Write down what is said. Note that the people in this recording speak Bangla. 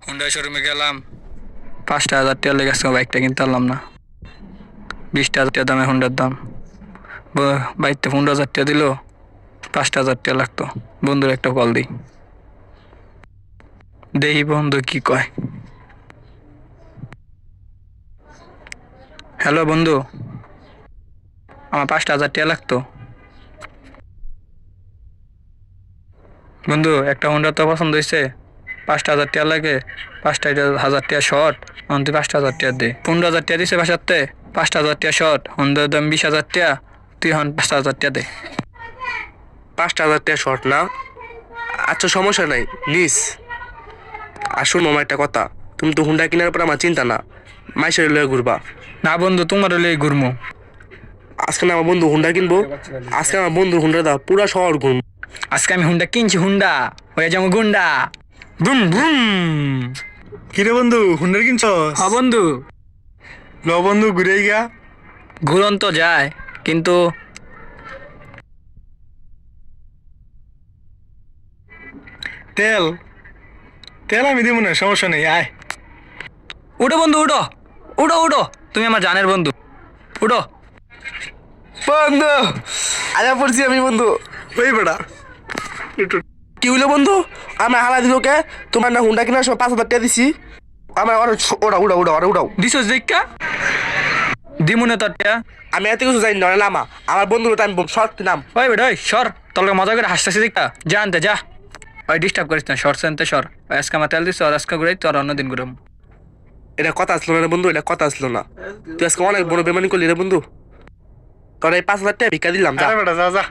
হুন্ডা শোরুমে গেলাম, 5,000 টাকা লেগে গেছে, বাইকটা কিনতে পারলাম না। 20,000 টাকা দামে হুন্ডার দাম। বাইকটা 15,000 টাকা দিল, 5,000 টাকা লাগতো। বন্ধুর একটা কল দিই, দেখি বন্ধু কি কয়। হ্যালো বন্ধু, আমার 5,000 টাকা লাগতো। বন্ধু একটা হুন্ডা তো পছন্দ হয়েছে, 5,000 টাকা লাগে, 5,000 টাকা শর্ট। এখন তুই 5,000 টাকা দে। 15,000 টাকা দিছে বাসাতে, 5,000 টাকা শর্ট। হুন্ডার দাম 20,000 টাকা, তুই এখন 5,000 টাকা দে। 5,000 টাকা শর্ট না? আচ্ছা সমস্যা নাই, নিস। আর শোনো আমার একটা কথা, তুমি তো হুন্ডা কেনার পর আমার চিন্তা না, মাইসের লয়ে ঘুরবা। না বন্ধু, তোমার হলে ঘুরমু। আজকে না আমার বন্ধু হুন্ডা কিনবো, আজকে আমার বন্ধুর হুন্ডা দা পুরা শহর ঘুরবো। আজকে আমি হুন্ডা কিনছি, হুন্ডা হয়ে যাবো গুন্ডা। Boom boom. কিরে বন্ধু হুন্ডার কিনছস? হ্যাঁ বন্ধু, ল বন্ধু ঘুরে গিয়া। ঘুরন তো যায়, কিন্তু তেল তেল আমি দিব না, সমস্যা নেই, আয়। উঠো বন্ধু, উঠো উঠো উঠো, তুমি আমার জানের বন্ধু, উঠো। বন্ধু আয়া পড়ছি আমি বন্ধু। ওই বেড়া কি হইলো বন্ধু? আমার হালা দিল কে? তোমার না হুন্ডা কেনার সময় 5,000 টাকা দিছি, আমার ওরা উড়াও উড়াও ওরা উড়াও। দিছস দেখা দিমুনে তোরটা। আমি এত কিছু জানি না লামা, আমার বন্ধুর আমি শর্ট নাম। ওই বেটা ওই সর, তোর মজা করে হাসতেছি দেখা, যা আনতে যা। ওই ডিস্টার্ব করিস না, সর সেনতে সর। ওই আজকে আমার তেল দিস, আর আজকে ঘুরাই, তোর অন্যদিন ঘুরাম। এটা কথা আসলো না রে বন্ধু, এটা কথা আসলো না। তুই আজকে অনেক বড় বেমানি করলি রে বন্ধু। তোর এই 5,000 টাকা ভিক্ষা দিলাম, যা। আরে বেটা যা যা।